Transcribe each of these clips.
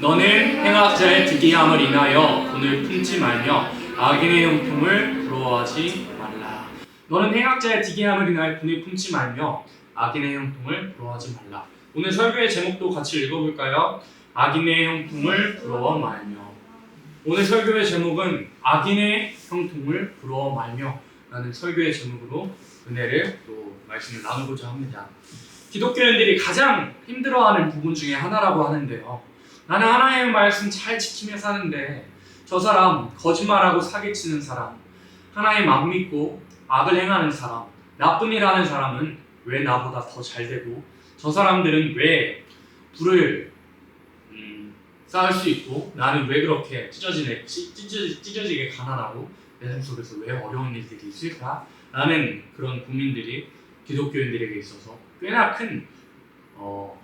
너는 행악자의 특이함을 인하여 돈을 품지 말며 악인의 형통을 부러워하지 말라. 너는 행악자의 특이함을 인하여 돈을 품지 말며 악인의 형통을 부러워하지 말라. 오늘 설교의 제목도 같이 읽어볼까요? 악인의 형통을 부러워 말며. 오늘 설교의 제목은 악인의 형통을 부러워 말며 라는 설교의 제목으로 은혜를 또 말씀을 나누고자 합니다. 기독교인들이 가장 힘들어하는 부분 중에 하나라고 하는데요. 나는 하나님의 말씀 잘 지키며 사는데 저 사람, 거짓말하고 사기치는 사람, 하나님 안 믿고 악을 행하는 사람, 나쁜 일 하는 사람은 왜 나보다 더 잘 되고 저 사람들은 왜 부를 쌓을 수 있고 나는 왜 그렇게 찢어지게 가난하고 내 삶 속에서 왜 어려운 일들이 있을까? 라는 그런 고민들이 기독교인들에게 있어서 꽤나 큰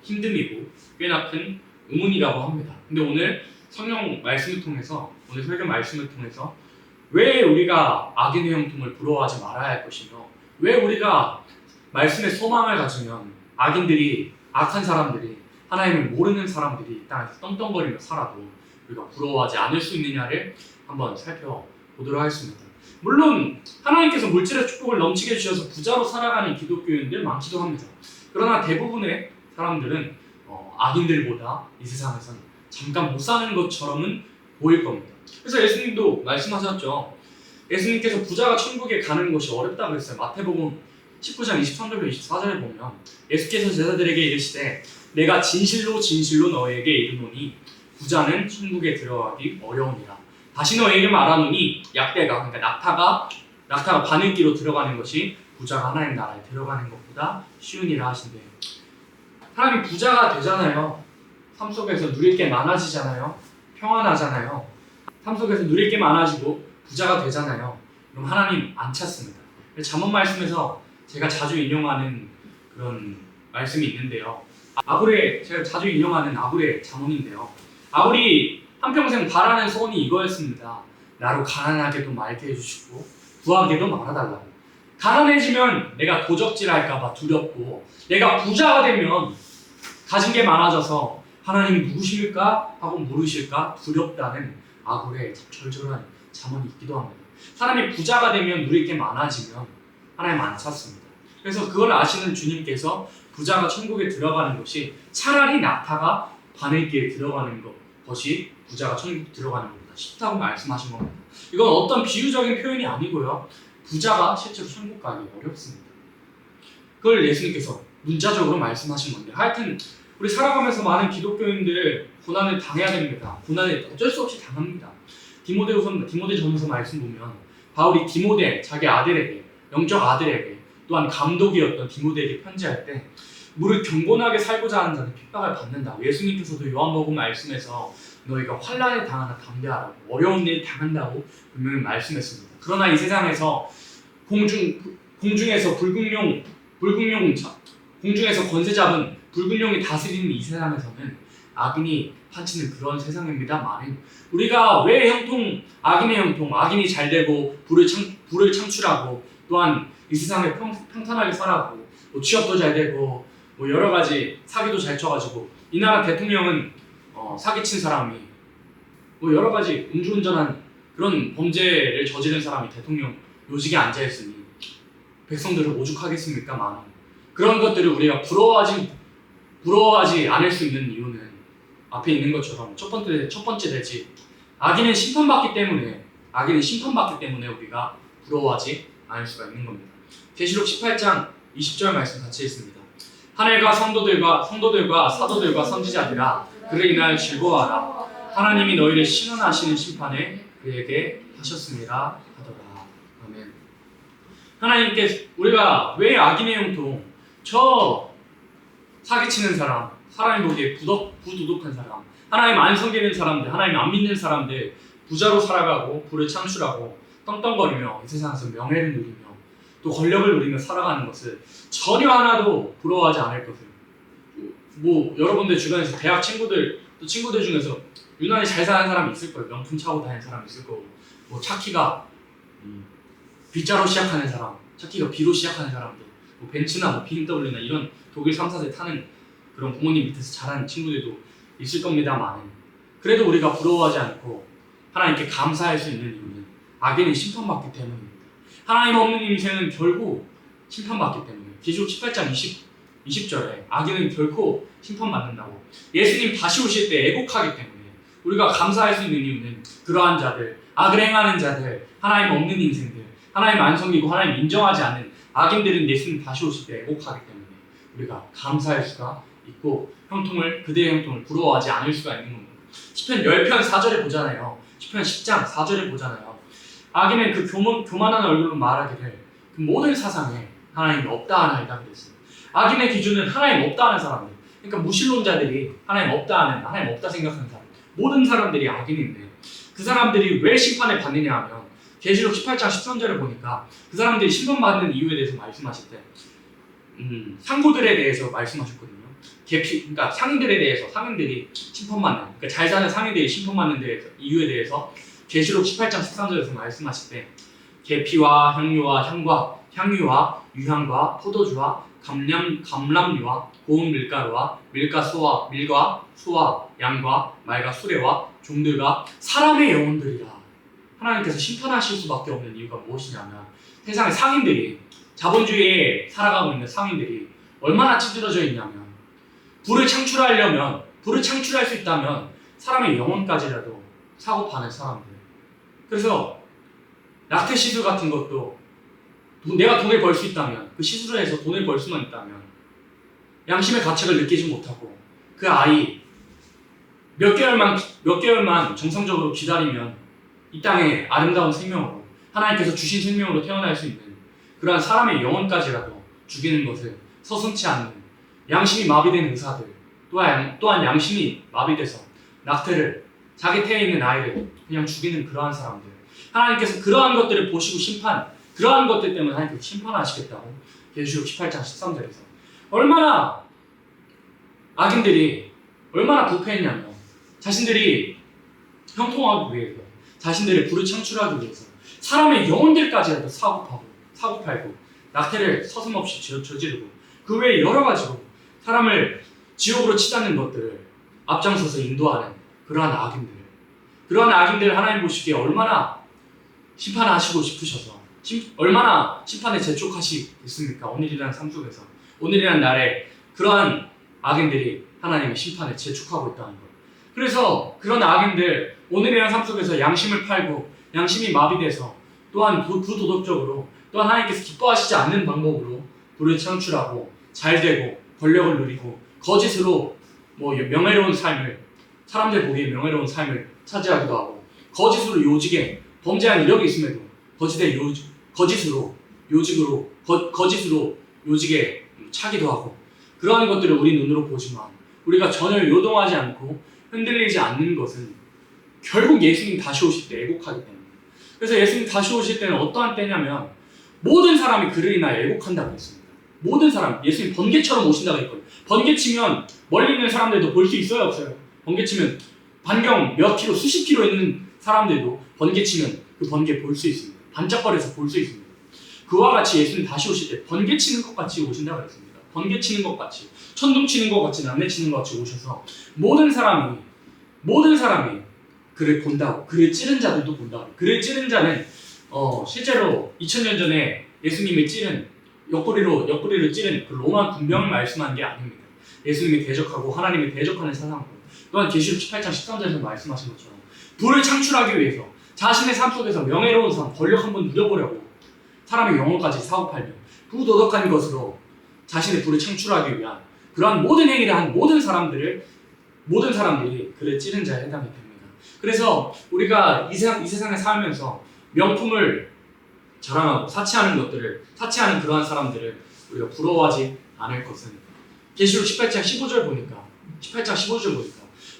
힘듦이고 꽤나 큰 의문이라고 합니다. 근데 오늘 성경 말씀을 통해서, 오늘 설교 말씀을 통해서 왜 우리가 악인의 형통을 부러워하지 말아야 할 것이며 왜 우리가 말씀에 소망을 가지면 악인들이, 악한 사람들이, 하나님을 모르는 사람들이 이 땅에서 떵떵거리며 살아도 우리가 부러워하지 않을 수 있느냐를 한번 살펴보도록 하겠습니다. 물론 하나님께서 물질의 축복을 넘치게 주셔서 부자로 살아가는 기독교인들 많기도 합니다. 그러나 대부분의 사람들은 악인들보다 이 세상에서는 잠깐 못 사는 것처럼은 보일 겁니다. 그래서 예수님도 말씀하셨죠. 예수님께서 부자가 천국에 가는 것이 어렵다고 했어요. 마태복음 19장 23절로 24절에 보면 예수께서 제자들에게 이르시되 내가 진실로 진실로 너에게 이르노니 부자는 천국에 들어가기 어려우니라. 다시 너에게 말하노니 약대가, 그러니까 낙타가 바늘기로 들어가는 것이 부자가 하나님 나라에 들어가는 것보다 쉬우니라 하신대요. 사람이 부자가 되잖아요. 삶 속에서 누릴 게 많아지잖아요. 평안하잖아요. 삶 속에서 누릴 게 많아지고 부자가 되잖아요. 그럼 하나님 안 찾습니다. 잠언 말씀에서 제가 자주 인용하는 그런 말씀이 있는데요. 제가 자주 인용하는 아굴의 잠언인데요. 아굴이 한평생 바라는 소원이 이거였습니다. 나로 가난하게도 말게 해주시고 부하게도 말아달라고. 가난해지면 내가 도적질할까봐 두렵고 내가 부자가 되면 가진 게 많아져서 하나님이 누구실까 하고 물으실까 두렵다는 아굴의 절절한 잠언이 있기도 합니다. 사람이 부자가 되면 누릴 게 많아지면 하나님 안 찾습니다. 그래서 그걸 아시는 주님께서 부자가 천국에 들어가는 것이 차라리 낙타가 바늘기에 들어가는 것이 부자가 천국에 들어가는 것보다 쉽다고 말씀하신 겁니다. 이건 어떤 비유적인 표현이 아니고요. 부자가 실제로 천국 가기 어렵습니다. 그걸 예수님께서 문자적으로 말씀하신 건데, 하여튼 우리 살아가면서 많은 기독교인들 고난을 당해야 됩니다. 고난을 어쩔 수 없이 당합니다. 디모데전서 말씀 보면 바울이 자기 아들에게, 영적 아들에게, 또한 감독이었던 디모데에게 편지할 때 무릇 경건하게 살고자 하는 자는 핍박을 받는다. 예수님께서도 요한복음 말씀에서 너희가 환난을 당하나 담대하라고, 어려운 일 당한다고 분명히 말씀했습니다. 그러나 이 세상에서 공중에서 공중에서 권세 잡은 불균형이 다스리는 이 세상에서는 악인이 판치는 그런 세상입니다만, 우리가 왜 악인의 형통, 악인이 잘되고 부를 창출하고 또한 이 세상에 평탄하게 살아가고 취업도 잘되고 여러 가지 사기도 잘 쳐가지고 이 나라 대통령은 사기친 사람이 여러 가지 음주운전한 그런 범죄를 저지른 사람이 대통령 요직에 앉아있으니 백성들을 오죽하겠습니까만, 그런 것들을 우리가 부러워하지 않을 수 있는 이유는 앞에 있는 것처럼 첫 번째 대지 악인은 심판받기 때문에 우리가 부러워하지 않을 수가 있는 겁니다. 계시록 18장 20절 말씀 같이 읽습니다. 하늘과 성도들과 사도들과 선지자들아 그를 인하여 즐거워하라. 하나님이 너희를 신원하시는 심판에 그에게 하셨습니다 하더라. 아멘. 하나님께 우리가 왜 악인의 형통, 저 사기치는 사람, 사람이 보기에 부도덕한 사람, 하나님 안 섬기는 사람들, 하나님 안 믿는 사람들, 부자로 살아가고 부를 창출하고 떵떵거리며 이 세상에서 명예를 누리며 또 권력을 누리며 살아가는 것을 전혀 하나도 부러워하지 않을 것을, 여러분들 주변에서 대학 친구들 중에서 유난히 잘 사는 사람이 있을 거예요. 명품 차고 다니는 사람이 있을 거고, 차 키가 B자로 시작하는 사람, 차 키가 B로 시작하는 사람들, 벤츠나 BMW나 이런 독일 3사들 타는 그런 부모님 밑에서 자라는 친구들도 있을 겁니다만, 그래도 우리가 부러워하지 않고 하나님께 감사할 수 있는 이유는 악인은 심판받기 때문입니다. 하나님 없는 인생은 결국 심판받기 때문에 계시록 18장 20절에 악인은 결코 심판받는다고, 예수님 다시 오실 때 애곡하기 때문에 우리가 감사할 수 있는 이유는 그러한 자들, 악을 행하는 자들, 하나님 없는 인생들, 하나님 안 섬기고 하나님 인정하지 않는 악인들은 예수님 다시 오실 때 애곡하기 때문에 우리가 감사할 수가 있고 그대의 형통을 부러워하지 않을 수가 있는 겁니다. 시편 10편 4절에 보잖아요. 시편 10장 4절에 보잖아요. 악인은 그 교만한 얼굴로 말하기를 그 모든 사상에 하나님이 없다 하나이다 그랬습니다. 악인의 기준은 하나님 없다 하는 사람들, 그러니까 무신론자들이 하나님 없다 하는, 하나님 없다 생각하는 사람, 모든 사람들이 악인인데 그 사람들이 왜 심판을 받느냐 하면 계시록 18장 13절을 보니까 그 사람들이 심판받는 이유에 대해서 말씀하실 때 상고들에 대해서 말씀하셨거든요. 그러니까 상인들에 대해서, 상인들이 심판받는, 그러니까 잘 사는 상인들이 심판받는 이유에 대해서 계시록 18장 13절에서 말씀하실 때 계피와 향료와 향유와 유향과 포도주와 감람류와 고운 밀가루와 밀과 소와 양과 말과 수레와 종들과 사람의 영혼들이라. 하나님께서 심판하실 수밖에 없는 이유가 무엇이냐면 세상의 상인들이, 자본주의에 살아가고 있는 상인들이 얼마나 찌들어져 있냐면 불을 창출할 수 있다면 사람의 영혼까지라도 사고 파는 사람들. 그래서 낙태 시술 같은 것도 내가 돈을 벌 수 있다면, 그 시술을 해서 돈을 벌 수만 있다면 양심의 가책을 느끼지 못하고 그 아이 몇 개월만 정상적으로 기다리면 이 땅에 아름다운 생명으로, 하나님께서 주신 생명으로 태어날 수 있는 그러한 사람의 영혼까지라도 죽이는 것을 서슴지 않는 양심이 마비된 의사들, 또한 양심이 마비돼서 낙태를, 자기 태에 있는 아이를 그냥 죽이는 그러한 사람들, 하나님께서 그러한 것들을 보시고 그러한 것들 때문에 하나님께서 심판하시겠다고 계시록 18장 13절에서 얼마나 악인들이 얼마나 부패했냐면 자신들이 형통하기 위해서, 자신들의 부를 창출하기 위해서 사람의 영혼들까지라도 사고 팔고 낙태를 서슴없이 저지르고 그 외에 여러 가지로 사람을 지옥으로 치닫는 것들을 앞장서서 인도하는 그러한 악인들 하나님 보시기에 얼마나 심판하시고 싶으셔서 얼마나 심판에 재촉하시겠습니까? 오늘이라는 삶 속에서, 오늘이라는 날에 그러한 악인들이 하나님의 심판에 재촉하고 있다는 것. 그래서 그런 악인들, 오늘이라는 삶 속에서 양심을 팔고 양심이 마비돼서 또한 부도덕적으로, 또한 하나님께서 기뻐하시지 않는 방법으로 불을 창출하고 잘되고 권력을 누리고 거짓으로 명예로운 삶을, 사람들 보기에 명예로운 삶을 차지하기도 하고 거짓으로 요직에 범죄한 이력이 있음에도 거짓으로 요직에 차기도 하고 그러한 것들을 우리 눈으로 보지만 우리가 전혀 요동하지 않고 흔들리지 않는 것은 결국 예수님 다시 오실 때 애곡하기 때문에. 그래서 예수님 다시 오실 때는 어떠한 때냐면 모든 사람이 그를 인하여 애곡한다고 했습니다. 모든 사람, 예수님 번개처럼 오신다고 했거든요. 번개치면 멀리 있는 사람들도 볼 수 있어요, 없어요? 번개치면 반경 몇 킬로, 수십 킬로 있는 사람들도 번개치면 그 번개 볼 수 있습니다. 반짝거려서 볼 수 있습니다. 그와 같이 예수님 다시 오실 때 번개치는 것 같이 오신다고 했습니다. 번개치는 것 같이, 천둥치는 것 같이, 난리치는 것 같이 오셔서 모든 사람이 그를 본다고, 그를 찌른 자들도 본다고. 그를 찌른 자는 실제로 2000년 전에 예수님을 찌른 옆구리로 찌른 그 로마 군병을 말씀한 게 아닙니다. 예수님이 대적하고 하나님이 대적하는 사상으로, 또한 계시록 18장 13절에서 말씀하신 것처럼 불을 창출하기 위해서 자신의 삶 속에서 명예로운 삶, 권력 한번 누려보려고 사람의 영혼까지 사고팔며 부도덕한 것으로 자신의 불을 창출하기 위한 그러한 모든 행위를 한 모든 사람들이 그를 찌른 자에 해당이 됩니다. 그래서 우리가 이 세상에 살면서 명품을 자랑하고 사치하는 그러한 사람들을 우리가 부러워하지 않을 것은 계시록 18장 15절 보니까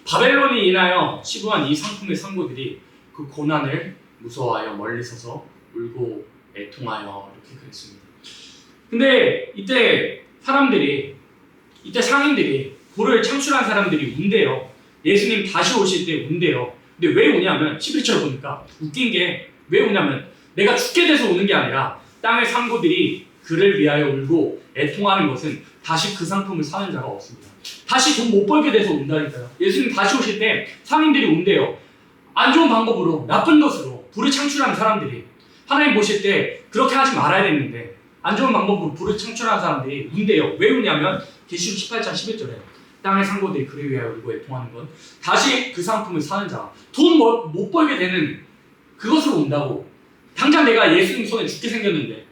바벨론이 인하여 치부한 이 상품의 상고들이 그 고난을 무서워하여 멀리 서서 울고 애통하여 이렇게 그랬습니다. 근데 이때 상인들이 불을 창출한 사람들이 운대요. 예수님 다시 오실 때 운대요. 근데 왜 우냐면 11절 보니까 웃긴 게 왜 우냐면 내가 죽게 돼서 우는 게 아니라 땅의 상고들이 그를 위하여 울고 애통하는 것은 다시 그 상품을 사는 자가 없습니다. 다시 돈 못 벌게 돼서 운다니까요. 예수님 다시 오실 때 상인들이 운대요. 안 좋은 방법으로, 나쁜 것으로 불을 창출하는 사람들이 하나님 보실 때 그렇게 하지 말아야 되는데 안 좋은 방법으로 불을 창출하는 사람들이 운대요. 왜 우냐면 계시록 18장 11절에 땅의 상고들이 그를 위하여 울고 애통하는 건 다시 그 상품을 사는 자, 돈 못 벌게 되는 그것으로 온다고. 당장 내가 예수님 손에 죽게 생겼는데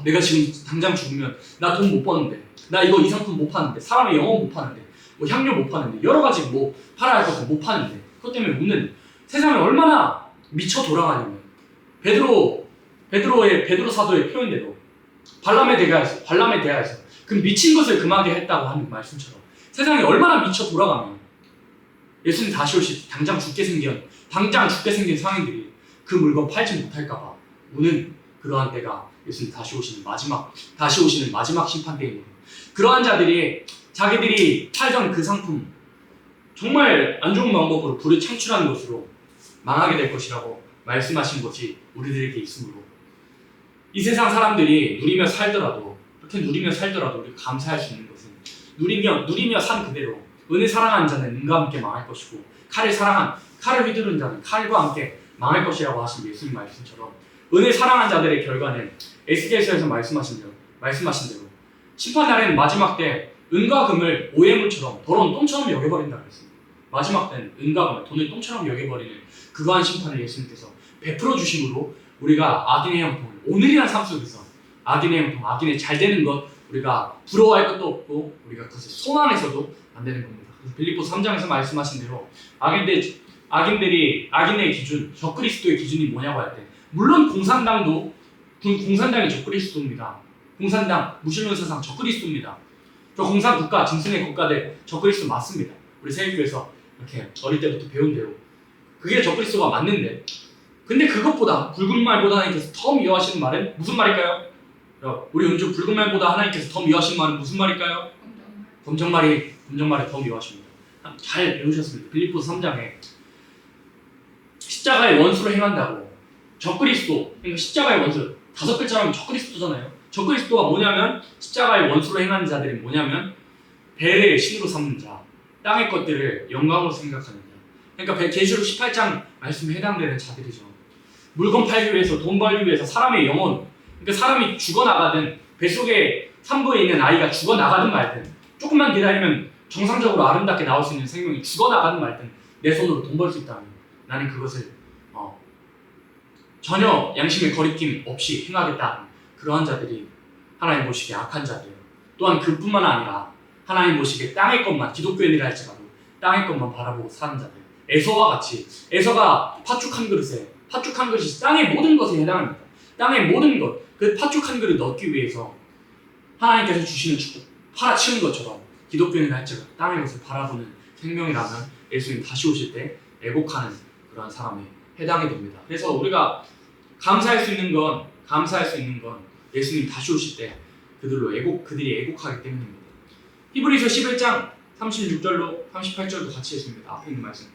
내가 지금 당장 죽으면 나 돈 못 버는데, 나 이거 이 상품 못 파는데, 사람의 영혼 못 파는데, 뭐 향료 못 파는데, 여러 가지 뭐 팔아야 할 것도 못 파는데, 그것 때문에 우는 세상이 얼마나 미쳐 돌아가냐면 베드로 사도의 표현대로 발람에 대하여서 그 미친 것을 금하게 했다고 하는 말씀처럼 세상이 얼마나 미쳐 돌아가면 예수님 다시 오실 때 당장 죽게 생긴 상인들이 그 물건 팔지 못할까봐 우는 그러한 때가 예수님 다시 오시는 마지막 심판 때입니다. 그러한 자들이 자기들이 팔던 그 상품 정말 안 좋은 방법으로 불을 창출하는 것으로 망하게 될 것이라고 말씀하신 것이 우리들에게 있으므로 이 세상 사람들이 누리며 살더라도 우리가 감사할 수 있는 것은 누리며 산 그대로 은혜 사랑하는 자는 은과 함께 망할 것이고 칼을 휘두른 자는 칼과 함께 망할 것이라고 하신 예수님 말씀처럼 은혜 사랑한 자들의 결과는 에스겔서에서 말씀하신 대로 심판날에는 마지막 때 은과 금을 오해물처럼 더러운 똥처럼 여겨버린다고 했습니다. 마지막 때는 은과 금을 돈을 똥처럼 여겨버리는 그러한 심판을 예수님께서 베풀어 주심으로 우리가 악인의 형통을 오늘이란 삶 속에서 악인의 형통, 악인의 잘 되는 것 우리가 부러워할 것도 없고 우리가 그것을 소망해서도 안 되는 겁니다. 그래서 빌립보서 3장에서 말씀하신 대로 악인의 기준, 적그리스도의 기준이 뭐냐고 할 때 물론 공산당이 적그리스도입니다. 공산당, 무신론 세상 적그리스도입니다. 저 공산국가, 짐승의 국가들 적그리스도 맞습니다. 우리 세계교회에서 이렇게 어릴 때부터 배운 대로 그게 적그리스도가 맞는데 근데 그것보다 붉은 말보다 하나님께서 더 미워하시는 말은 무슨 말일까요? 우리 은주 붉은 말보다 하나님께서 더 미워하시는 말은 무슨 말일까요? 검정말이 더 미워하십니다. 잘 배우셨습니다. 빌립보서 3장에 십자가의 원수를 행한다고 적그리스도, 그러니까 십자가의 원수 5글자로 하면 적그리스도잖아요. 적그리스도가 뭐냐면 십자가의 원수로 행하는 자들이 뭐냐면 벨의 신으로 삼는 자, 땅의 것들을 영광으로 생각하는 자. 그러니까 계시록 18장 말씀에 해당되는 자들이죠. 물건 팔기 위해서, 돈 벌기 위해서 사람의 영혼, 그러니까 사람이 죽어나가든 뱃속에 산부에 있는 아이가 죽어나가든 말든 조금만 기다리면 정상적으로 아름답게 나올 수 있는 생명이 죽어나가든 말든 내 손으로 돈 벌 수 있다면 나는 그것을 전혀 양심의 거리낌 없이 행하겠다. 그러한 자들이 하나님 보시기에 악한 자들. 또한 그뿐만 아니라 하나님 보시기에 땅의 것만, 기독교인이라 할지라도 땅의 것만 바라보고 사는 자들. 에서와 같이, 에서가 팥죽 한 그릇이 땅의 모든 것에 해당합니다. 땅의 모든 것, 그 팥죽 한 그릇 넣기 위해서 하나님께서 주시는 축복 팔아치우는 것처럼 기독교인이라 할지라도 땅의 것을 바라보는 생명이라면 예수님 다시 오실 때 애곡하는 그런 사람에 해당이 됩니다. 그래서 우리가 감사할 수 있는 건 예수님 다시 오실 때 그들이 애곡하기 때문입니다. 히브리서 11장 36절로 38절도 같이 했습니다. 앞에 있는 말씀.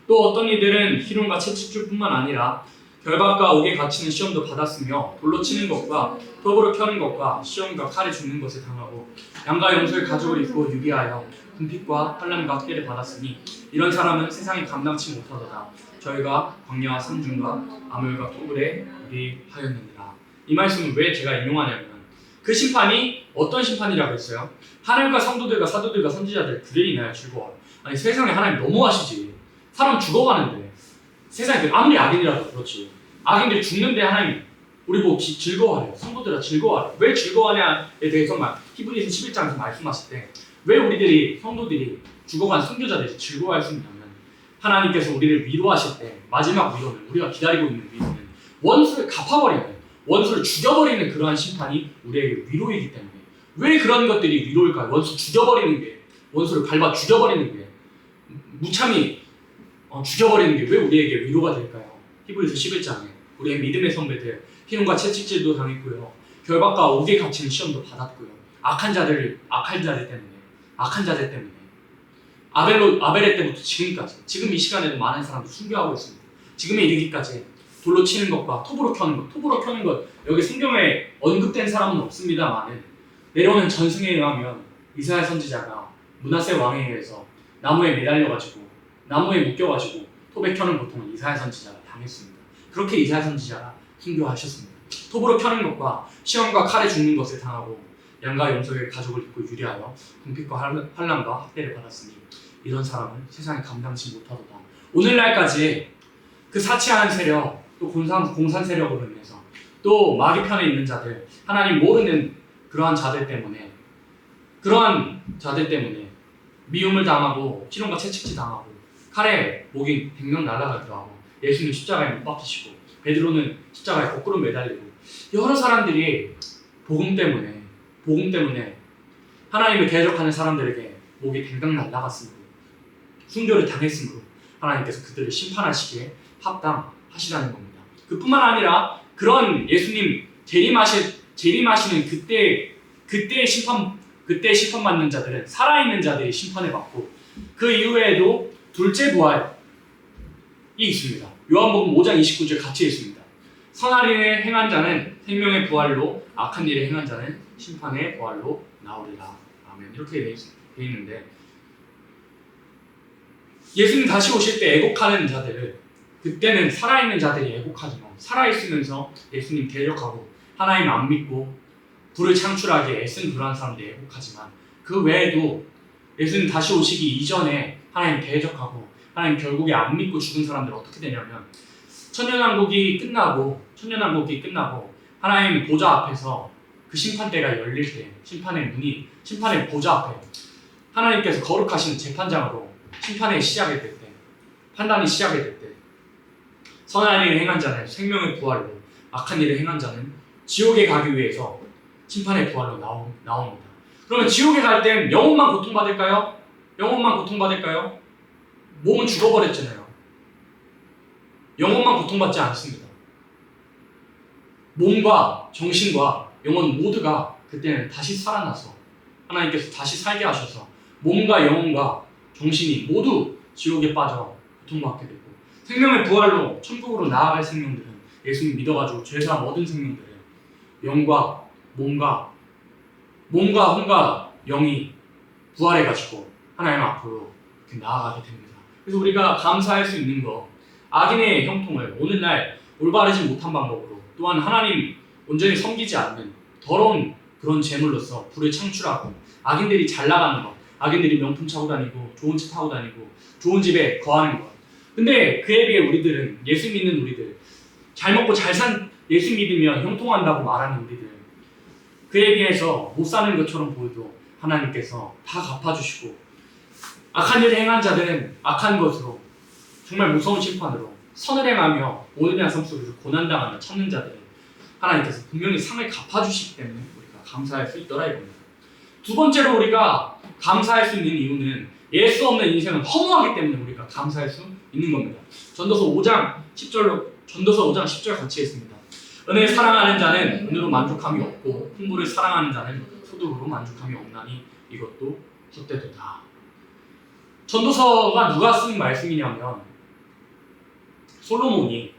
또 어떤 이들은 희롱과 채찍줄뿐만 아니라 결박과 옥에 갇히는 시험도 받았으며 돌로 치는 것과 톱으로 켜는 것과 시험과 칼에 죽는 것을 당하고 양과 염소의 가죽을 입고 유기하여 궁핍과 환난과 학대를 받았으니 이런 사람은 세상이 감당치 못하도다. 저희가 광야와 산중과 암울과 토굴에 유리하였느니라. 이 말씀은 왜 제가 인용하냐면 그 심판이 어떤 심판이라고 했어요? 하나님과 성도들과 사도들과 선지자들 그들이 인하여 즐거워. 아니 세상에 하나님 너무하시지. 사람 죽어가는데 세상에 아무리 악인이라도 그렇지. 악인들이 죽는데 하나님 우리 보고 즐거워하래요. 성도들아 즐거워하래요. 왜 즐거워하냐에 대해서 히브리서 11장에서 말씀하실 때 왜 우리들이 성도들이 죽어간 순교자들이 즐거워할 수 있냐면 하나님께서 우리를 위로하실 때 마지막 위로는 우리가 기다리고 있는 위로는 원수를 갚아버리는 원수를 죽여버리는 그러한 심판이 우리에게 위로이기 때문에 왜 그런 것들이 위로일까요? 원수를 밟아 죽여버리는 게 무참히 죽여버리는 게 왜 우리에게 위로가 될까요? 히브리서 11장에 우리의 믿음의 선배들 희롱과 채찍질도 당했고요. 결박과 옥에 갇히는 시험도 받았고요. 악한 자들 때문에 아벨의 때부터 지금까지 지금 이 시간에도 많은 사람들이 순교하고 있습니다. 지금에 이르기까지 돌로 치는 것과 톱으로 켜는 것 여기 성경에 언급된 사람은 없습니다만은 내려오는 전승에 의하면 이사야 선지자가 므낫세 왕에 의해서 나무에 매달려가지고 나무에 묶여가지고 톱에 켜는 고통을 이사야 선지자가 당했습니다. 그렇게 이사야 선지자가 순교하셨습니다. 톱으로 켜는 것과 시험과 칼에 죽는 것을 당하고 양과 염소의 가죽을 입고 유리하여 궁핍과 환난과 학대를 받았으니 이런 사람은 세상에 감당치 못하도다. 오늘날까지 그 사치하는 세력, 또 공산 세력으로 인해서 또 마귀 편에 있는 자들, 하나님 모르는 그러한 자들 때문에 미움을 당하고 희롱과 채찍질 당하고 칼에 목이 백명 날아가기도 하고 예수님 십자가에 못 박히시고 베드로는 십자가에 거꾸로 매달리고 여러 사람들이 복음 때문에 하나님을 대적하는 사람들에게 목이 댕강 날아갔으므로 순교를 당했으므로 하나님께서 그들을 심판하시기에 합당하시다는 겁니다. 그뿐만 아니라 그런 예수님 재림하시는 그때 심판받는 자들은 살아있는 자들이 심판을 받고 그 이후에도 둘째 부활이 있습니다. 요한복음 5장 29절 같이 있습니다. 선한 일을 행한 자는 생명의 부활로, 악한 일을 행한 자는 심판의 부활로 나오리라. 아멘. 이렇게 돼 있는데 예수님 다시 오실 때 애곡하는 자들을 그때는 살아있는 자들이 애곡하지만 살아있으면서 예수님 대적하고 하나님 안 믿고 불을 창출하기 애쓴 그러한 사람들이 애곡하지만 그 외에도 예수님 다시 오시기 이전에 하나님 대적하고 하나님 결국에 안 믿고 죽은 사람들 어떻게 되냐면 천년왕국이 끝나고 하나님 보좌 앞에서 그 심판대가 열릴 때 심판의 보좌 앞에 하나님께서 거룩하신 재판장으로 심판이 시작이 될 때, 판단이 시작이 될 때 선한 일을 행한 자는 생명의 부활로, 악한 일을 행한 자는 지옥에 가기 위해서 심판의 부활로 나옵니다. 그러면 지옥에 갈 땐 영혼만 고통받을까요? 몸은 죽어버렸잖아요. 영혼만 고통받지 않습니다. 몸과 정신과 영혼 모두가 그때는 다시 살아나서 하나님께서 다시 살게 하셔서 몸과 영혼과 정신이 모두 지옥에 빠져 고통받게 되고 생명의 부활로 천국으로 나아갈 생명들은 예수님 믿어가지고 죄사함 얻은 생명들은 영과 몸과 혼과 영이 부활해가지고 하나님 앞으로 이렇게 나아가게 됩니다. 그래서 우리가 감사할 수 있는 거 악인의 형통을 오늘날 올바르지 못한 방법으로 또한 하나님 온전히 섬기지 않는 더러운 그런 재물로서 불을 창출하고 악인들이 잘 나가는 것, 악인들이 명품 차고 다니고 좋은 차 타고 다니고 좋은 집에 거하는 것. 근데 그에 비해 우리들은 예수 믿는 우리들 잘 먹고 잘 산 예수 믿으면 형통한다고 말하는 우리들 그에 비해서 못 사는 것처럼 보여도 하나님께서 다 갚아주시고 악한 일을 행한 자들은 악한 것으로 정말 무서운 심판으로 선을 행하며 오늘의 삶 속에서 고난당하며 참는 자들은 하나님께서 분명히 상을 갚아주시기 때문에 우리가 감사할 수 있더라 이겁니다. 두 번째로 우리가 감사할 수 있는 이유는 예수 없는 인생은 허무하기 때문에 우리가 감사할 수 있는 겁니다. 전도서 5장 10절 같이 했습니다. 은혜를 사랑하는 자는 은혜로 만족함이 없고 풍부를 사랑하는 자는 소득으로 만족함이 없나니 이것도 헛되도다. 전도서가 누가 쓴 말씀이냐면 솔로몬이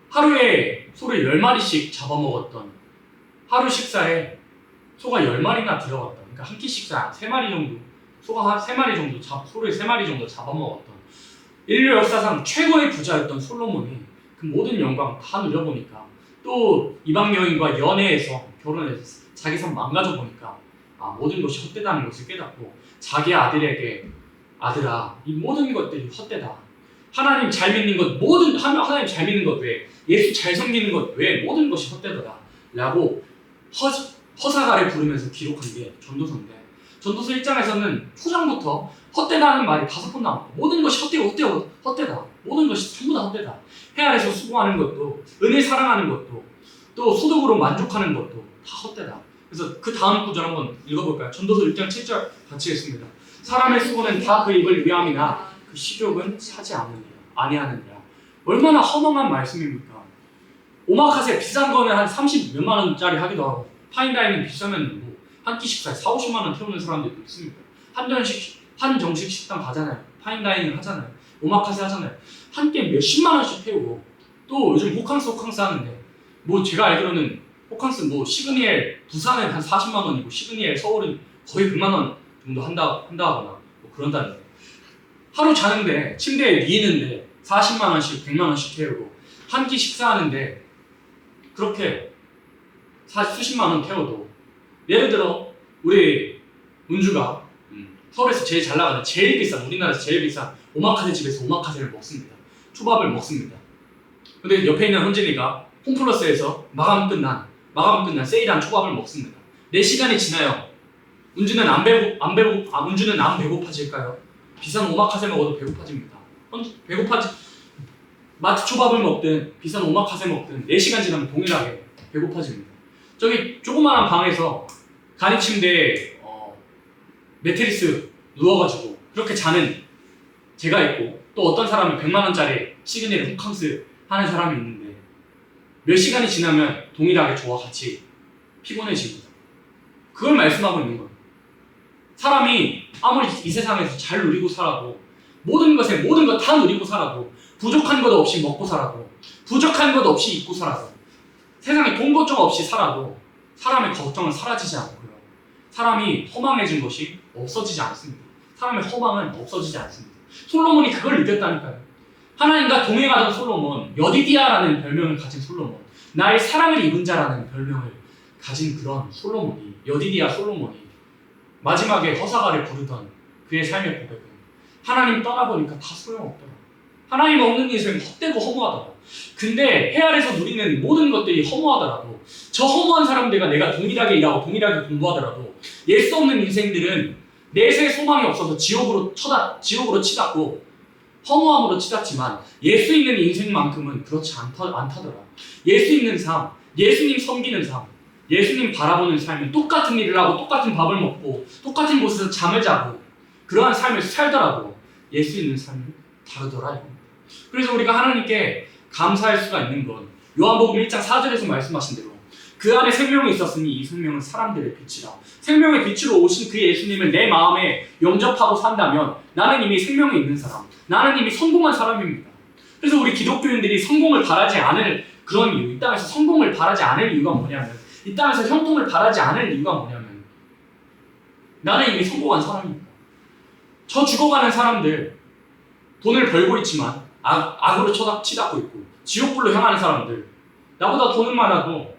하루에 소를 10마리씩 잡아먹었던 하루 식사에 소가 10마리나 들어갔다. 그러니까 한 끼 식사 3마리 정도 소가 3마리 정도 소를 3마리 정도 잡아먹었던 인류 역사상 최고의 부자였던 솔로몬이 그 모든 영광 다 누려보니까 또 이방 여인과 연애해서 결혼해서 자기 삶 망가져 보니까 모든 것이 헛되다는 것을 깨닫고 자기 아들에게 아들아 이 모든 것들이 헛되다. 하나님 잘 믿는 것 하나님 잘 믿는 것 외에 예수 잘 섬기는 것 외에 모든 것이 헛되더라 라고 허사가를 부르면서 기록한 게 전도서인데 전도서 1장에서는 초장부터 헛되다는 말이 5번 나옵니다. 모든 것이 헛되다. 모든 것이 전부 다 헛되다. 해 아래서 수고하는 것도 은혜 사랑하는 것도 또 소득으로 만족하는 것도 다 헛되다. 그래서 그 다음 구절 한번 읽어볼까요? 전도서 1장 7절 같이 읽습니다. 사람의 수고는 다 그 입을 위함이나 그 식욕은 사지 아니하느니라. 얼마나 허망한 말씀입니까? 오마카세 비싼 거는 한 30 몇만 원짜리 하기도 하고 파인다이닝 비싸면 뭐 한 끼 식사에 4, 50만 원 태우는 사람들도 있습니다. 한 정식 식당 가잖아요. 파인다이닝 하잖아요. 오마카세 하잖아요. 한 끼에 몇십만 원씩 태우고 또 요즘 호캉스 하는데 뭐 제가 알기로는 호캉스 뭐 시그니엘 부산은 한 40만 원이고 시그니엘 서울은 거의 100만 원 정도 한다 하거나 뭐 그런다는데 하루 자는데 침대에 누이는데 40만 원씩 100만 원씩 태우고 한 끼 식사하는데 그렇게 수십만 원 태워도 예를 들어 우리 은주가 서울에서 제일 잘 나가는 제일 비싼 우리나라에서 제일 비싼 오마카세 집에서 오마카세를 먹습니다. 초밥을 먹습니다. 근데 옆에 있는 헌진이가 홈플러스에서 마감 끝난 세일한 초밥을 먹습니다. 4시간이 지나요. 은주는 안 배고파질까요? 비싼 오마카세 먹어도 배고파집니다. 마트 초밥을 먹든 비싼 오마카세 먹든 4시간 지나면 동일하게 배고파집니다. 저기 조그마한 방에서 간이 침대에 매트리스 누워가지고 그렇게 자는 제가 있고 또 어떤 사람은 100만 원짜리 시그니엘 호캉스 하는 사람이 있는데 몇 시간이 지나면 동일하게 저와 같이 피곤해집니다. 그걸 말씀하고 있는 거예요. 사람이 아무리 이 세상에서 잘 누리고 살아도 모든 것 다 누리고 살아도 부족한 것 없이 먹고 살아도 부족한 것 없이 입고 살아도 세상에 돈 걱정 없이 살아도 사람의 걱정은 사라지지 않고요. 사람이 허망해진 것이 없어지지 않습니다. 사람의 허망은 없어지지 않습니다. 솔로몬이 그걸 느꼈다니까요. 하나님과 동행하던 솔로몬, 여디디아라는 별명을 가진 솔로몬, 나의 사랑을 입은 자라는 별명을 가진 그런 솔로몬이, 여디디아 솔로몬이 마지막에 허사가를 부르던 그의 삶의 고백은 하나님 떠나보니까 다 소용없더라. 하나님 없는 인생 헛되고 허무하더라. 근데 해 아래서 누리는 모든 것들이 허무하더라도 저 허무한 사람들과 내가 동일하게 일하고 동일하게 공부하더라도 예수 없는 인생들은 내세 소망이 없어서 지옥으로 치닫고 허무함으로 치닫지만 예수 있는 인생만큼은 그렇지 않다더라. 예수 있는 삶, 예수님 섬기는 삶, 예수님 바라보는 삶은 똑같은 일을 하고 똑같은 밥을 먹고 똑같은 곳에서 잠을 자고 그러한 삶을 살더라도 예수 있는 삶은 다르더라 이겁니다. 그래서 우리가 하나님께 감사할 수가 있는 건 요한복음 1장 4절에서 말씀하신 대로 그 안에 생명이 있었으니 이 생명은 사람들의 빛이라. 생명의 빛으로 오신 그 예수님을 내 마음에 영접하고 산다면 나는 이미 생명이 있는 사람, 나는 이미 성공한 사람입니다. 그래서 우리 기독교인들이 성공을 바라지 않을 그런 이유, 이 땅에서 성공을 바라지 않을 이유가 뭐냐면 이 땅에서 형통을 바라지 않을 이유가 뭐냐면 나는 이미 성공한 사람입니다. 저 죽어가는 사람들 돈을 벌고 있지만 악으로 치닫고 있고 지옥불로 향하는 사람들 나보다 돈은 많아도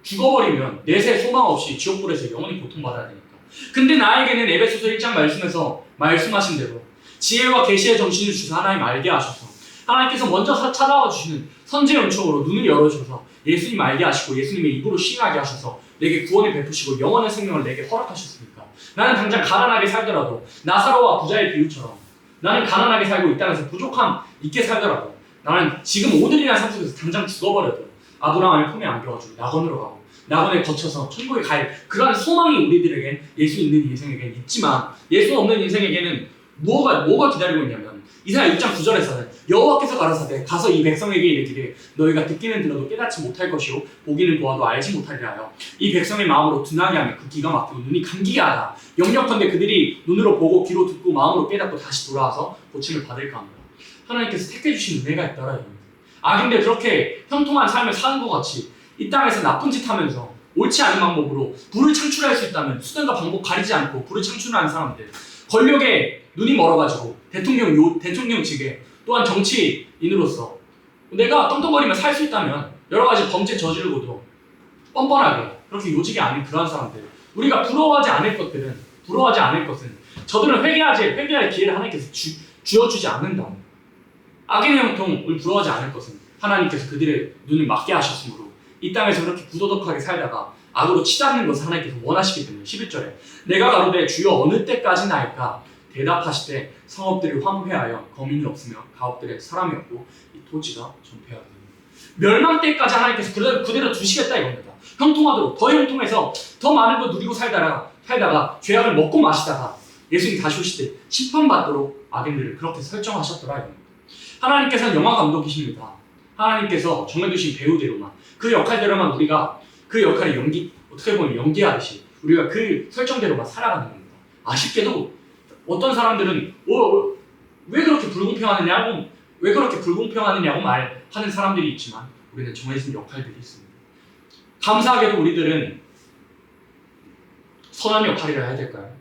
죽어버리면 내세 소망 없이 지옥불에서 영원히 고통받아야 되니까. 근데 나에게는 에베소서 1장 말씀에서 말씀하신 대로 지혜와 계시의 정신을 주셔서 하나님 알게 하셔서 하나님께서 먼저 찾아와 주시는 선지의 은총으로 눈을 열어주셔서 예수님 알게 하시고 예수님의 입으로 시인하게 하셔서 내게 구원을 베푸시고 영원한 생명을 내게 허락하셨으니까 나는 당장 가난하게 살더라도 나사로와 부자의 비유처럼 나는 가난하게 살고 이 땅에서 부족함 있게 살더라도 나는 지금 오늘이나 삶 속에서 당장 죽어버려도 아브라함의 품에 안겨가지고 낙원으로 가고 낙원에 거쳐서 천국에 갈 그러한 소망이 우리들에겐 예수 있는 인생에겐 있지만 예수 없는 인생에게는 뭐가 기다리고 있냐면 이사야 6장 9절에서는 여호와께서 가라사대 가서 이 백성에게 이르기를 너희가 듣기는 들어도 깨닫지 못할 것이요 보기는 보아도 알지 못하리라 하여 이 백성의 마음으로 둔하게 하며 그 귀가 막히고 눈이 감기게 하다 영력컨대 그들이 눈으로 보고 귀로 듣고 마음으로 깨닫고 다시 돌아와서 고침을 받을까 합니다. 하나님께서 택해 주신 은혜가 있더라. 근데 그렇게 형통한 삶을 사는 것 같이 이 땅에서 나쁜 짓 하면서 옳지 않은 방법으로 부를 창출할 수 있다면 수단과 방법 가리지 않고 부를 창출하는 사람들 권력에 눈이 멀어가지고 대통령직에 또한 정치인으로서 내가 떵떵거리며 살 수 있다면 여러 가지 범죄 저지르고도 뻔뻔하게 그렇게 요직이 아닌 그러한 사람들 우리가 부러워하지 않을 것은 저들은 회개할 기회를 하나님께서 주어주지 않는다. 악인의 형통을 부러워하지 않을 것은 하나님께서 그들의 눈을 막게 하셨으므로 이 땅에서 그렇게 부도덕하게 살다가 악으로 치닫는 것을 하나님께서 원하시기 때문에 11절에 내가 가로되 주여 어느 때까지나이까 대답하시되 성읍들이 황폐하여 거민이 없으며 가옥들에 사람이 없고 이 토지가 전폐하게 됩니다. 멸망 때까지 하나님께서 그대로 두시겠다 이겁니다. 형통하도록 더 형통해서 더 많은 거 누리고 살다가 죄악을 먹고 마시다가 예수님 다시 오실 때 심판받도록 악인들을 그렇게 설정하셨더라 이겁니다. 하나님께서는 영화 감독이십니다. 하나님께서 정해두신 배우대로만 그 역할대로만 우리가 그 역할을 어떻게 보면 연기하듯이 우리가 그 설정대로만 살아가는 겁니다. 아쉽게도 어떤 사람들은 왜 그렇게 불공평하느냐고 말하는 사람들이 있지만 우리는 정해진 역할들이 있습니다. 감사하게도 우리들은 선한 역할이라 해야 될까요?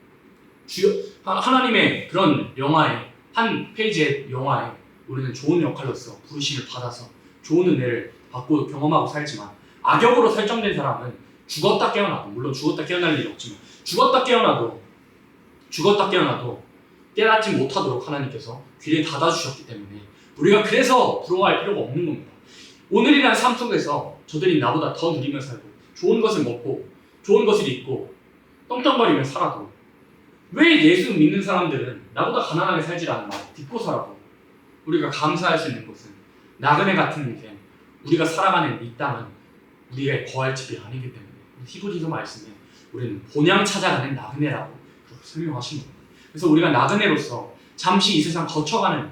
하나님의 그런 영화에, 한 페이지의 영화에 우리는 좋은 역할로서 부르심을 받아서 좋은 은혜를 받고 경험하고 살지만, 악역으로 설정된 사람은 죽었다 깨어나도, 물론 죽었다 깨어날 일이 없지만 죽었다 깨어나도 깨닫지 못하도록 하나님께서 귀를 닫아주셨기 때문에 우리가 그래서 부러워할 필요가 없는 겁니다. 오늘이란 삶 속에서 저들이 나보다 더 누리며 살고 좋은 것을 먹고 좋은 것을 입고 떵떵거리며 살아도 왜 예수 믿는 사람들은 나보다 가난하게 살지라는 말 듣고 살아도 우리가 감사할 수 있는 것은 나그네 같은 인생, 우리가 살아가는 이 땅은 우리의 거할 집이 아니기 때문에 히브리서 말씀에 우리는 본향 찾아가는 나그네라고 그렇게 설명하신 겁니다. 그래서 우리가 나그네로서 잠시 이 세상 거쳐가는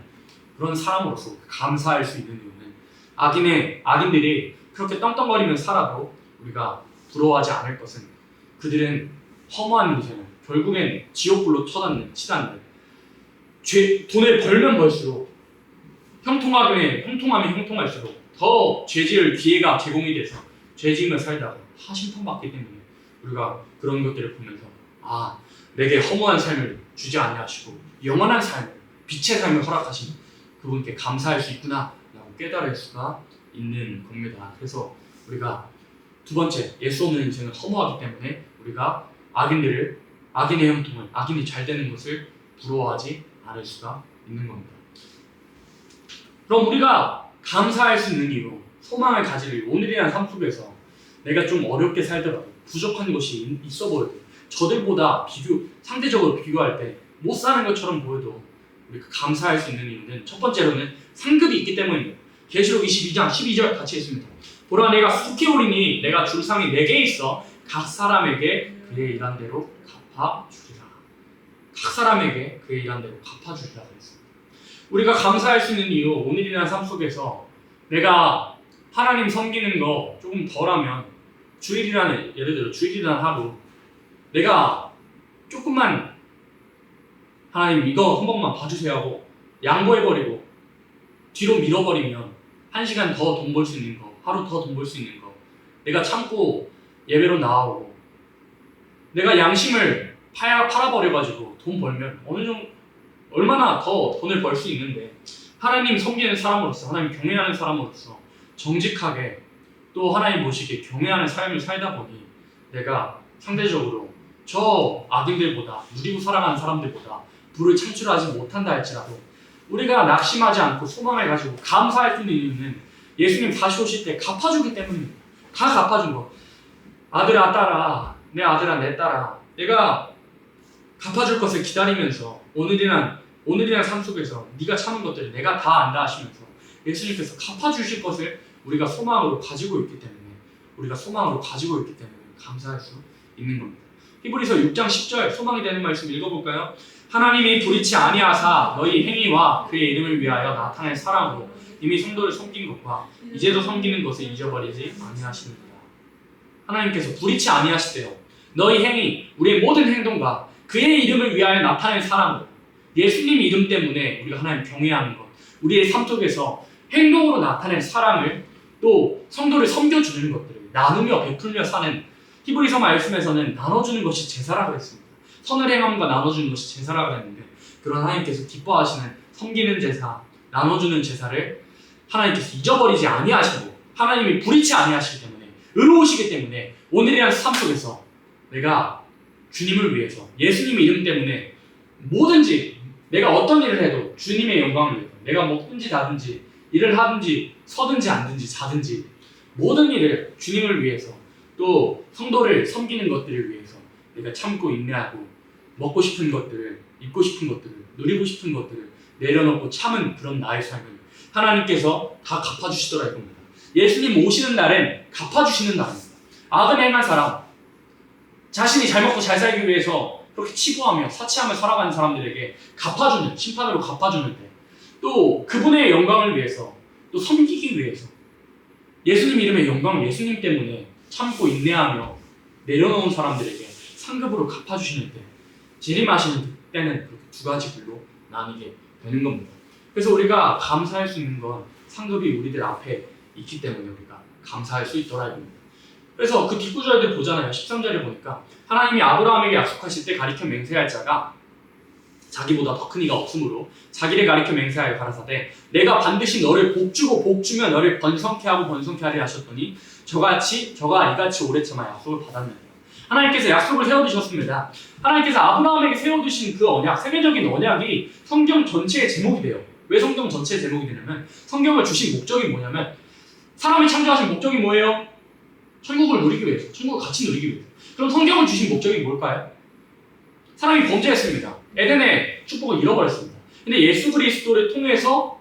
그런 사람으로서 감사할 수 있는 이유는 악인들이 그렇게 떵떵거리며 살아도 우리가 부러워하지 않을 것은 그들은 허무한 인생을 결국엔 지옥불로 치닫는 돈을 벌면 벌수록 형통하면 더 죄지을 기회가 제공이 돼서 죄지으며 살다가 심판받기 때문에 우리가 그런 것들을 보면서 내게 허무한 삶을 주지 아니하시고 영원한 삶을, 빛의 삶을 허락하신 그분께 감사할 수 있구나 라고 깨달을 수가 있는 겁니다. 그래서 우리가 두 번째, 예수 없는 인생은 허무하기 때문에 우리가 악인의 형통을, 악인이 잘 되는 것을 부러워하지 않을 수가 있는 겁니다. 그럼 우리가 감사할 수 있는 이유, 소망을 가질 오늘이라는 삶 속에서 내가 좀 어렵게 살더라도 부족한 것이 있어 보여도 저들보다 상대적으로 비교할 때 못 사는 것처럼 보여도 우리가 감사할 수 있는 이유는 첫 번째로는 상급이 있기 때문입니다. 계시록 22장 12절 같이 읽습니다. 보라, 내가 속히 오리니 내가 줄 상이 내게 있어 각 사람에게 그의 일한 대로 갚아주리라. 각 사람에게 그의 일한 대로 갚아주리라 그랬습니다. 우리가 감사할 수 있는 이유, 오늘이라는 삶 속에서 내가 하나님 섬기는 거 조금 덜하면 예를 들어 주일이라는 하루 내가 조금만 하나님 이거 한 번만 봐주세요 하고 양보해버리고 뒤로 밀어버리면 한 시간 더 돈 벌 수 있는 거, 하루 더 돈 벌 수 있는 거 내가 참고 예배로 나오고 내가 양심을 팔아버려가지고 돈 벌면 얼마나 더 돈을 벌 수 있는데, 하나님 섬기는 사람으로서, 하나님 경외하는 사람으로서 정직하게 또 하나님 보시기에 경외하는 삶을 살다 보니 내가 상대적으로 저 악인들보다, 누리고 살아가는 사람들보다 부를 창출하지 못한다 할지라도 우리가 낙심하지 않고 소망을 가지고 감사할 수 있는 이유는 예수님 다시 오실 때 갚아주기 때문입니다. 다 갚아준 거. 아들아 딸아, 내 아들아 내 딸아, 내가 갚아줄 것을 기다리면서 오늘이란 삶 속에서 네가 참은 것들을 내가 다 안다 하시면서 예수님께서 갚아주실 것을 우리가 소망으로 가지고 있기 때문에 감사할 수 있는 겁니다. 히브리서 6장 10절 소망이 되는 말씀 읽어볼까요? 하나님이 불의치 아니하사 너희 행위와 그의 이름을 위하여 나타낼 사랑으로 이미 성도를 섬긴 것과 이제도 섬기는 것을 잊어버리지 아니하시느니라. 하나님께서 불의치 아니하시대요. 너희 행위, 우리의 모든 행동과 그의 이름을 위하여 나타낼 사랑으로, 예수님 이름 때문에 우리가 하나님 경외하는 것, 우리의 삶 속에서 행동으로 나타낼 사랑을, 또 성도를 섬겨주는 것들을 나누며 베풀며 사는, 히브리서 말씀에서는 나눠주는 것이 제사라고 했습니다. 선을 행함과 나눠주는 것이 제사라고 했는데, 그런 하나님께서 기뻐하시는 섬기는 제사, 나눠주는 제사를 하나님께서 잊어버리지 아니하시고 하나님이 불의치 아니하시기 때문에, 의로우시기 때문에 오늘이라는 삶 속에서 내가 주님을 위해서, 예수님의 이름 때문에 뭐든지 내가 어떤 일을 해도 주님의 영광을 위해서, 내가 먹든지 다든지 일을 하든지 서든지 앉든지 자든지 모든 일을 주님을 위해서, 또 성도를 섬기는 것들을 위해서 내가 참고 인내하고 먹고 싶은 것들을, 입고 싶은 것들을, 누리고 싶은 것들을 내려놓고 참은 그런 나의 삶을 하나님께서 다 갚아주시더라 이겁니다. 예수님 오시는 날엔 갚아주시는 날입니다. 악은 행한 사람, 자신이 잘 먹고 잘 살기 위해서 그렇게 치부하며 사치하며 살아가는 사람들에게 갚아주는, 심판으로 갚아주는데, 또 그분의 영광을 위해서, 또 섬기기 위해서 예수님 이름의 영광을 예수님 때문에 참고 인내하며 내려놓은 사람들에게 상급으로 갚아주시는 때, 재림하시는 때는 그렇게 두 가지 길로 나뉘게 되는 겁니다. 그래서 우리가 감사할 수 있는 건 상급이 우리들 앞에 있기 때문에 우리가 감사할 수 있더라 이겁니다. 그래서 그 뒷구절들 보잖아요. 13절에 보니까 하나님이 아브라함에게 약속하실 때 가리켜 맹세할 자가 자기보다 더 큰 이가 없으므로 자기를 가리켜 맹세하여 가라사대 내가 반드시 너를 복주고 복주며 너를 번성케 하고 번성케 하리라 하셨더니 저가 이같이 오래 참아 약속을 받았느니라. 하나님께서 약속을 세워두셨습니다. 하나님께서 아브라함에게 세워두신 그 언약, 세계적인 언약이 성경 전체의 제목이 돼요. 왜 성경 전체의 제목이 되냐면 성경을 주신 목적이 뭐냐면 사람이 창조하신 목적이 뭐예요? 천국을 누리기 위해서, 천국을 같이 누리기 위해서. 그럼 성경을 주신 목적이 뭘까요? 사람이 범죄했습니다. 에덴의 축복을 잃어버렸습니다. 근데 예수 그리스도를 통해서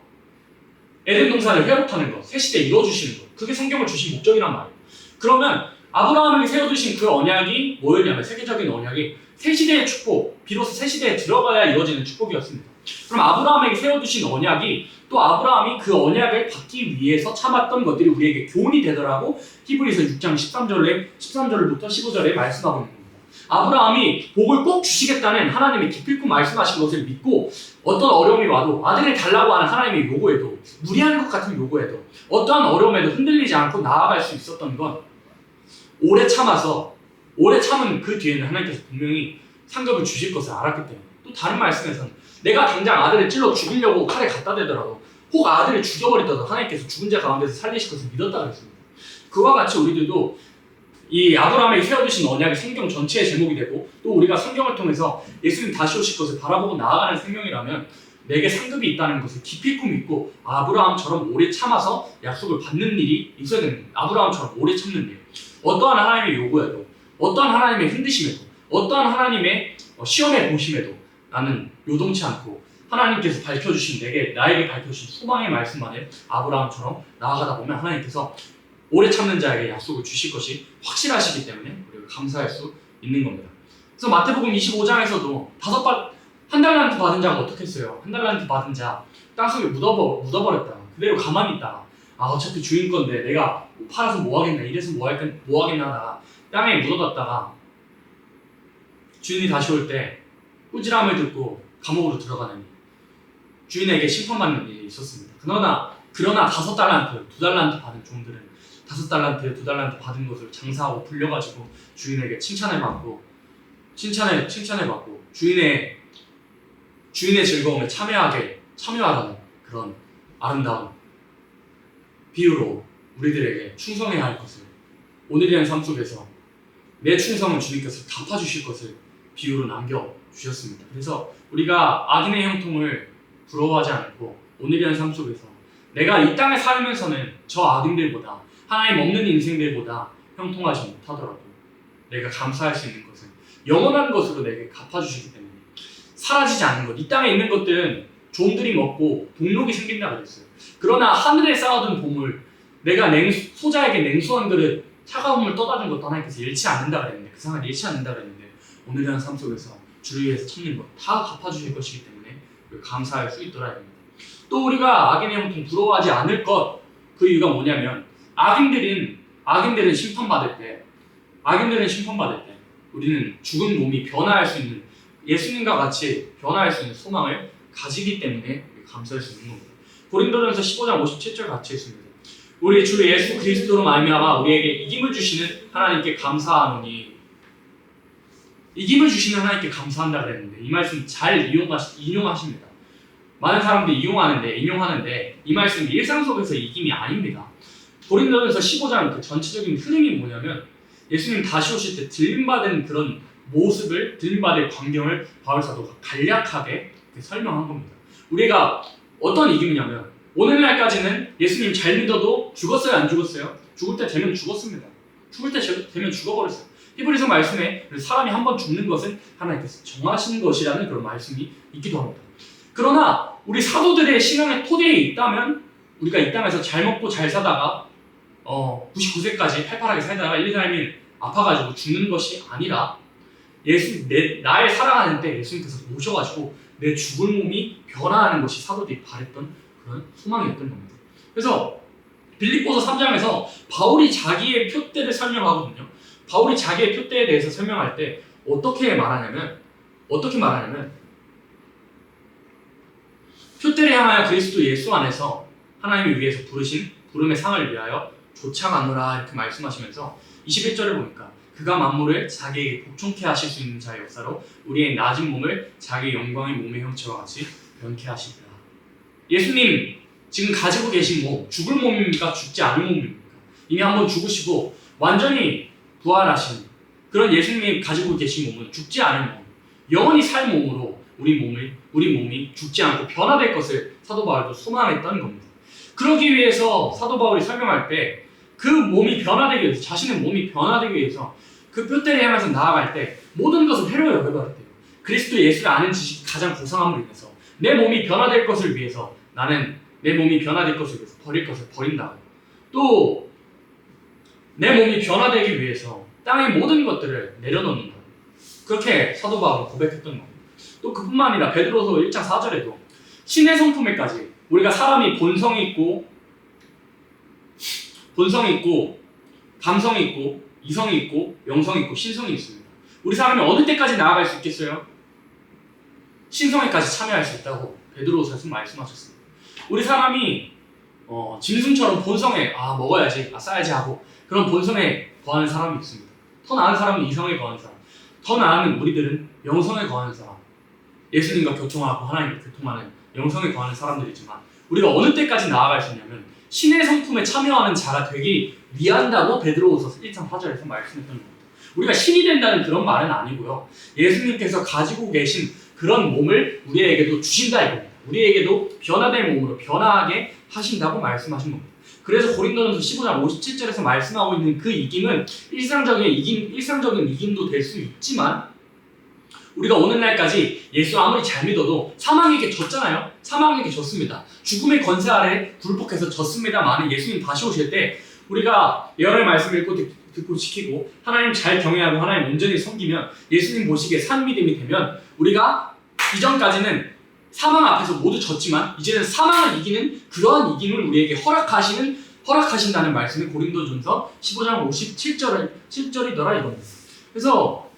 에덴 동산을 회복하는 것, 새 시대에 이루어주시는 것, 그게 성경을 주신 목적이란 말이에요. 그러면 아브라함에게 세워두신 그 언약이 뭐였냐면 세계적인 언약이 새 시대의 축복, 비로소 새 시대에 들어가야 이루어지는 축복이었습니다. 그럼 아브라함에게 세워두신 언약이 또 아브라함이 그 언약을 받기 위해서 참았던 것들이 우리에게 교훈이 되더라고 히브리서 6장 13절부터 15절에 말씀하고 있는 겁니다. 아브라함이 복을 꼭 주시겠다는 하나님의 기필코 말씀하신 것을 믿고 어떤 어려움이 와도 아들을 달라고 하는 하나님의 요구에도 무리한 것 같은 요구에도 어떠한 어려움에도 흔들리지 않고 나아갈 수 있었던 건 오래 참은 그 뒤에는 하나님께서 분명히 상급을 주실 것을 알았기 때문에 또 다른 말씀에서는 내가 당장 아들을 찔러 죽이려고 칼에 갖다 대더라도 혹 아들을 죽여버리더라도 하나님께서 죽은 자 가운데서 살리실 것을 믿었다 그랬습니다. 그와 같이 우리들도 이 아브라함에게 세워두신 언약이 성경 전체의 제목이 되고 또 우리가 성경을 통해서 예수님 다시 오실 것을 바라보고 나아가는 생명이라면 내게 상급이 있다는 것을 깊이 믿고 아브라함처럼 오래 참아서 약속을 받는 일이 있어야 됩니다. 아브라함처럼 오래 참는 일. 어떠한 하나님의 요구에도 어떠한 하나님의 힘드심에도 어떠한 하나님의 시험에 보심에도 나는 요동치 않고 하나님께서 밝혀주신 나에게 밝혀주신 소망의 말씀만을 아브라함처럼 나아가다 보면 하나님께서 오래 참는 자에게 약속을 주실 것이 확실하시기 때문에 우리가 감사할 수 있는 겁니다. 그래서 마태복음 25장에서도 한 달란트 받은 자가 어떻게 했어요? 한 달란트 받은 자 땅속에 묻어버렸다. 그대로 가만히 있다가 어차피 주인 건데 내가 팔아서 뭐하겠나 이래서 뭐하겠나 하다가 땅에 묻어뒀다가 주인이 다시 올 때 꾸지람을 듣고 감옥으로 들어가는 일, 주인에게 심판받는 일이 있었습니다. 그러나 5달란트, 2달란트 받은 종들은 5달란트, 2달란트 받은 것을 장사하고 불려가지고 주인에게 칭찬을 받고 주인의 즐거움에 참여하라는 그런 아름다운 비유로 우리들에게 충성해야 할 것을 오늘이라는 삶 속에서 내 충성은 주님께서 갚아주실 것을 비유로 남겨주셨습니다. 그래서 우리가 악인의 형통을 부러워하지 않고 오늘이라는 삶 속에서 내가 이 땅에 살면서는 저 악인들보다 하나님 없는 인생들보다 형통하지 못하더라도 내가 감사할 수 있는 것은 영원한 것으로 내게 갚아주시기 때문에 사라지지 않는 것. 이 땅에 있는 것들은 종들이 먹고 동록이 생긴다 그랬어요. 그러나 하늘에 쌓아둔 보물, 내가 소자에게 냉수한 그릇, 차가운 물 떠다준 것도 하나님께서 잃지 않는다 그랬는데 그 상을 잃지 않는다 그랬는데 오늘이라는 삶 속에서 주를 위해서 참는 것 다 갚아주실 것이기 때문에 감사할 수 있더라 합니다. 또 우리가 악인의 형통 부러워하지 않을 것, 그 이유가 뭐냐면 악인들은 심판받을 때 우리는 죽은 몸이 변화할 수 있는 예수님과 같이 변화할 수 있는 소망을 가지기 때문에 감사할 수 있는 겁니다. 고린도전서 15장 57절 같이 했습니다. 우리 주 예수 그리스도로 말미암아 우리에게 이김을 주시는 하나님께 감사하노니. 이김을 주시는 하나님께 감사한다 그랬는데 이 말씀 잘 인용하십니다. 많은 사람들이 인용하는데 이 말씀이 일상 속에서 이김이 아닙니다. 고린도전서 15장 그 전체적인 흐름이 뭐냐면 예수님 다시 오실 때 들림받은 그런 모습을, 들림받을 광경을 바울 사도가 간략하게 설명한 겁니다. 우리가 어떤 이김이냐면 오늘날까지는 예수님 잘 믿어도 죽었어요, 안 죽었어요? 죽을 때 되면 죽었습니다. 죽을 때 되면 죽어버렸어요. 히브리서 말씀에 사람이 한번 죽는 것은 하나님께서 정하신 것이라는 그런 말씀이 있기도 합니다. 그러나 우리 사도들의 신앙의 토대에 있다면 우리가 이 땅에서 잘 먹고 잘 사다가 99세까지 팔팔하게 살다가 1, 2, 3일 아파가지고 죽는 것이 아니라 나의 살아가는 때 예수님께서 오셔가지고 내 죽을 몸이 변화하는 것이 사도들이 바랬던 그런 소망이었던 겁니다. 그래서 빌립보서 3장에서 바울이 자기의 표대를 설명하거든요. 바울이 자기의 표대에 대해서 설명할 때 어떻게 말하냐면 표대를 향하여 그리스도 예수 안에서 하나님이 위해서 부르신 부름의 상을 위하여 조창하노라 이렇게 말씀하시면서 21절에 보니까 그가 만물을 자기에게 복종케 하실 수 있는 자의 역사로 우리의 낮은 몸을 자기 영광의 몸의 형체와 같이 변케 하시리라. 예수님 지금 가지고 계신 몸, 죽을 몸입니까? 죽지 않을 몸입니까? 이미 한번 죽으시고 완전히 부활하신 그런 예수님이 가지고 계신 몸은 죽지 않을 몸, 영원히 살 몸으로 우리 몸이 죽지 않고 변화될 것을 사도 바울도 소망했던 겁니다. 그러기 위해서 사도 바울이 설명할 때 그 몸이 변화되기 위해서, 자신의 몸이 변화되기 위해서 그 뼈대를 향해서 나아갈 때 모든 것을 회로 여겨버렸대요. 그리스도 예수를 아는 지식이 가장 고상함으로 인해서 내 몸이 변화될 것을 위해서 나는 내 몸이 변화될 것을 위해서 버릴 것을 버린다고, 또 내 몸이 변화되기 위해서 땅의 모든 것들을 내려놓는다. 그렇게 사도 바울은 고백했던 겁니다. 또 그뿐만 아니라 베드로서 1장 4절에도 신의 성품에까지 우리가 사람이 본성이 있고 감성이 있고 이성이 있고 영성이 있고 신성이 있습니다. 우리 사람이 어느 때까지 나아갈 수 있겠어요? 신성에까지 참여할 수 있다고 베드로서에서 말씀하셨습니다. 우리 사람이 짐승처럼 본성에 먹어야지, 싸야지 하고 그런 본성에 거하는 사람이 있습니다. 더 나은 사람은 이성에 거하는 사람, 더 나은 우리들은 영성에 거하는 사람, 예수님과 교통하고 하나님과 교통하는 영성에 거하는 사람들이지만 우리가 어느 때까지 나아갈 수 있냐면 신의 성품에 참여하는 자가 되기 위한다고 베드로후서 1장 4절에서 말씀했던 겁니다. 우리가 신이 된다는 그런 말은 아니고요. 예수님께서 가지고 계신 그런 몸을 우리에게도 주신다 이겁니다. 우리에게도 변화된 몸으로 변화하게 하신다고 말씀하신 겁니다. 그래서 고린도전서 15장 57절에서 말씀하고 있는 그 이김은 일상적인 이김도 될 수 있지만 우리가 오늘날까지 예수 아무리 잘 믿어도 사망에게 졌잖아요. 사망에게 졌습니다. 죽음의 권세 아래 굴복해서 졌습니다만 예수님 다시 오실 때 우리가 예언의 말씀을 읽고 듣고 지키고 하나님 잘 경외하고 하나님 온전히 섬기면 예수님 보시기에 산 믿음이 되면 우리가 이전까지는 사망 앞에서 모두 졌지만 이제는 사망을 이기는 그러한 이김을 우리에게 허락하신다는 말씀이 고린도전서 15장 57절이더라 이겁니다. 그래서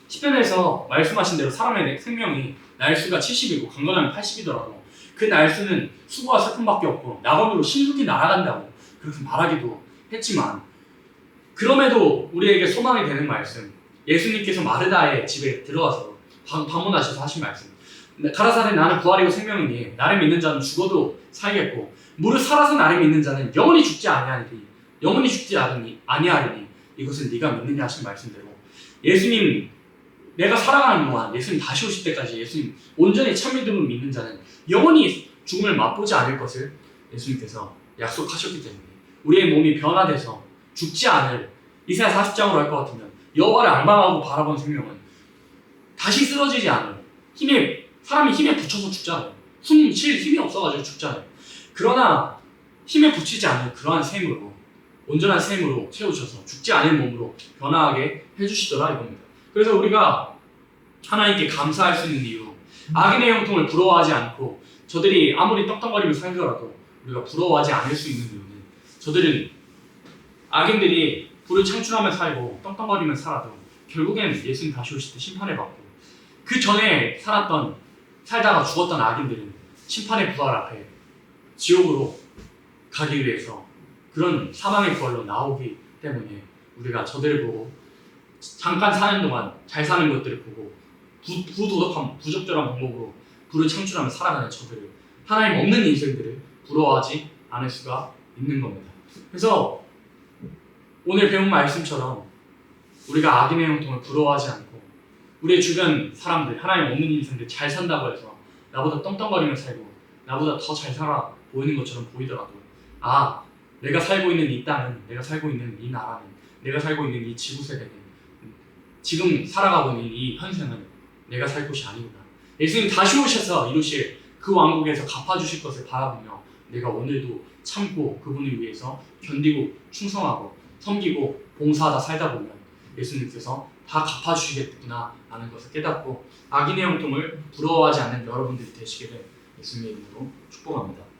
시편에서 말씀하신 대로 사람의 생명이 날수가 70이고 강건하면 80이더라도 그 날수는 수고와 슬픔밖에 없고 낙원으로 신속히 날아간다고 그렇게 말하기도 했지만 그럼에도 우리에게 소망이 되는 말씀, 예수님께서 마르다의 집에 들어와서 방문하셔서 하신 말씀, 가라사대 나는 부활이고 생명이니 나를 믿는 자는 죽어도 살겠고 무릇 살아서 나를 믿는 자는 영원히 죽지 아니하리니 이것은 네가 믿느냐 하신 말씀대로 예수님 내가 살아가는 동안 예수님 다시 오실 때까지 예수님 온전히 참 믿음을 믿는 자는 영원히 죽음을 맛보지 않을 것을 예수님께서 약속하셨기 때문에 우리의 몸이 변화돼서 죽지 않을 이사야 40장으로 할 것 같으면 여호와를 앙망하고 바라본 생명은 다시 쓰러지지 않을 사람이 힘에 부쳐서 죽잖아요. 숨 쉴 힘이 없어가지고 죽잖아요. 그러나 힘에 부치지 않는 그러한 셈으로 온전한 셈으로 채우셔서 죽지 않을 몸으로 변화하게 해주시더라 이겁니다. 그래서 우리가 하나님께 감사할 수 있는 이유, 악인의 형통을 부러워하지 않고 저들이 아무리 떡떡거리며 살더라도 우리가 부러워하지 않을 수 있는 이유는 악인들이 불을 창출하며 살고 떡떡거리며 살아도 결국엔 예수님 다시 오실 때 심판을 받고 그 전에 살다가 죽었던 악인들은 심판의 부활 앞에 지옥으로 가기 위해서 그런 사망의 부활로 나오기 때문에 우리가 저들을 보고 잠깐 사는 동안 잘 사는 것들을 보고 부도덕한 부적절한 방법으로 불을 창출하며 살아가는 저들을 하나님 없는 인생들을 부러워하지 않을 수가 있는 겁니다. 그래서 오늘 배운 말씀처럼 우리가 악인의 형통을 부러워하지 않고 우리의 주변 사람들 하나님 없는 인생들 잘 산다고 해서 나보다 떵떵거리며 살고 나보다 더 잘 살아 보이는 것처럼 보이더라도 내가 살고 있는 이 땅은, 내가 살고 있는 이 나라는, 내가 살고 있는 이 지구세계는, 지금 살아가고 있는 이 현생은 내가 살 곳이 아니구나. 예수님 다시 오셔서 이루실 그 왕국에서 갚아주실 것을 바라보며 내가 오늘도 참고 그분을 위해서 견디고 충성하고 섬기고 봉사하다 살다 보면 예수님께서 다 갚아주시겠구나 라는 것을 깨닫고 악인의 형통을 부러워하지 않는 여러분들이 되시기를 예수님의 이름으로 축복합니다.